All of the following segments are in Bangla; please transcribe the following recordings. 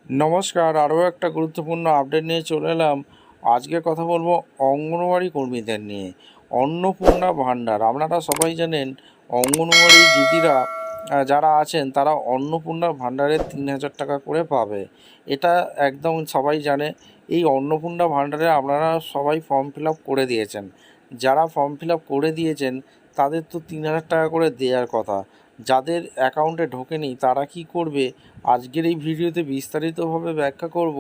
নমস্কার, আরও একটা গুরুত্বপূর্ণ আপডেট নিয়ে চলে এলাম। আজকে কথা বলবো অঙ্গনওয়াড়ি কর্মীদের নিয়ে। অন্নপূর্ণা ভাণ্ডার, আপনারা সবাই জানেন অঙ্গনওয়াড়ি দিদিরা যারা আছেন তারা অন্নপূর্ণা ভাণ্ডারের 3,000 টাকা করে পাবে। এটা একদম সবাই জানে। এই অন্নপূর্ণা ভাণ্ডারে আপনারা সবাই ফর্ম ফিল আপ করে দিয়েছেন। যারা ফর্ম ফিল আপ করে দিয়েছেন তাদের তো 3,000 টাকা করে দেওয়ার কথা। যাদের অ্যাকাউন্টে ঢোকেনি তারা কি করবে, আজকের এই ভিডিওতে বিস্তারিতভাবে ব্যাখ্যা করব।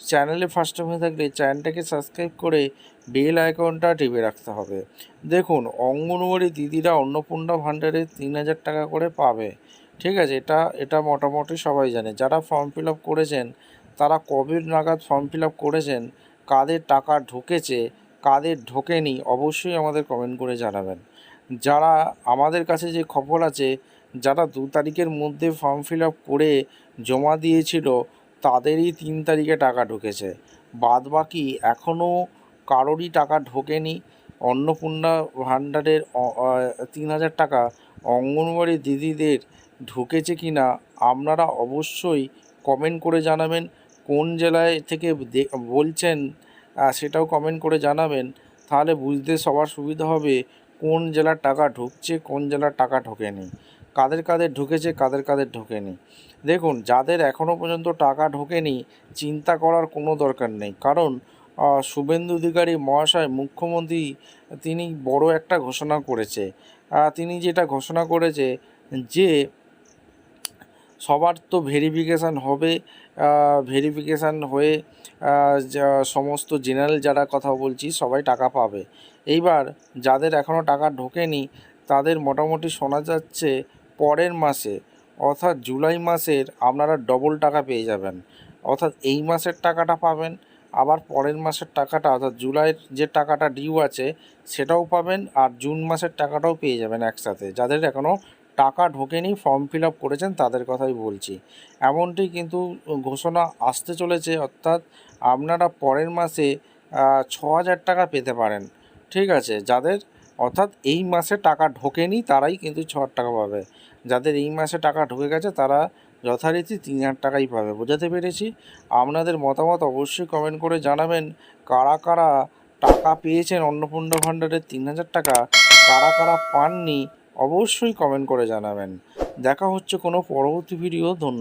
চ্যানেলে ফার্স্ট টাইম হয়ে থাকলে চ্যানেলটাকে সাবস্ক্রাইব করে বেল আইকনটা টিপে রাখতে হবে। দেখুন, অঙ্গনওয়াড়ি দিদিরা অন্নপূর্ণা ভাণ্ডারে 3,000 টাকা করে পাবে। ঠিক আছে, এটা মোটামুটি সবাই জানে। যারা ফর্ম ফিল আপ করেছেন তারা কবে নাগাদ ফর্ম ফিল আপ করেছেন, কাদের টাকা ঢুকেছে কাদের ঢোকেনি অবশ্যই আমাদের কমেন্ট করে জানাবেন। যারা আমাদের কাছে যে খবর আছে, যারা 2 তারিখের মধ্যে ফর্ম ফিল আপ করে জমা দিয়েছিল তাদেরই 3 তারিখে টাকা ঢুকেছে। বাদবাকি এখনও কারোরই টাকা ঢোকেনি। অন্নপূর্ণা ভাণ্ডারের 3,000 টাকা অঙ্গনওয়াড়ি দিদিদের ঢুকেছে কি না আপনারা অবশ্যই কমেন্ট করে জানাবেন। কোন জেলায় থেকে বলছেন সেটাও কমেন্ট করে জানাবেন। তাহলে বুঝতে সবার সুবিধা হবে কোন জেলার টাকা ঢুকছে কোন জেলার টাকা ঢোকেনি, কাদের কাদের ঢুকেছে কাদের কাদের ঢোকেনি। দেখুন, যাদের এখনও পর্যন্ত টাকা ঢোকেনি চিন্তা করার কোনো দরকার নেই, কারণ শুভেন্দু অধিকারী মহাশয় মুখ্যমন্ত্রী তিনি বড় একটা ঘোষণা করেছে। তিনি যেটা ঘোষণা করেছে যে সবার তো ভেরিফিকেশান হবে। ভেরিফিকেশান হয়ে সমস্ত জেনারেল যারা কথা বলছি সবাই টাকা পাবে। এইবার যাদের এখনও টাকা ঢোকেনি তাদের মোটামুটি শোনা যাচ্ছে পরের মাসে অর্থাৎ জুলাই মাসের আপনারা ডবল টাকা পেয়ে যাবেন। অর্থাৎ এই মাসের টাকাটা পাবেন, আবার পরের মাসের টাকাটা অর্থাৎ জুলাইয়ের যে টাকাটা ডিউ আছে সেটাও পাবেন, আর জুন মাসের টাকাটাও পেয়ে যাবেন একসাথে। যাদের এখনও টাকা ঢোকেনি ফর্ম ফিল আপ করেছেন তাদের কথাই বলছি। এমনটি কিন্তু ঘোষণা আসতে চলেছে, অর্থাৎ আপনারা পরের মাসে 6,000 টাকা পেতে পারেন। ঠিক আছে, যাদের অর্থাৎ এই মাসে টাকা ঢোকেনি তারাই কিন্তু 6,000 টাকা পাবে। যাদের এই মাসে টাকা ঢুকে গেছে তারা যথারীতি 3,000 টাকাই পাবে। বোঝাতে পেরেছি? আপনাদের মতামত অবশ্যই কমেন্ট করে জানাবেন। কারা কারা টাকা পেয়েছেন অন্নপূর্ণা ভাণ্ডারের 3,000 টাকা, কারা কারা পাননি অবশ্যই কমেন্ট করে জানাবেন। দেখা হচ্ছে কোনো পরবর্তী ভিডিও। ধন্যবাদ।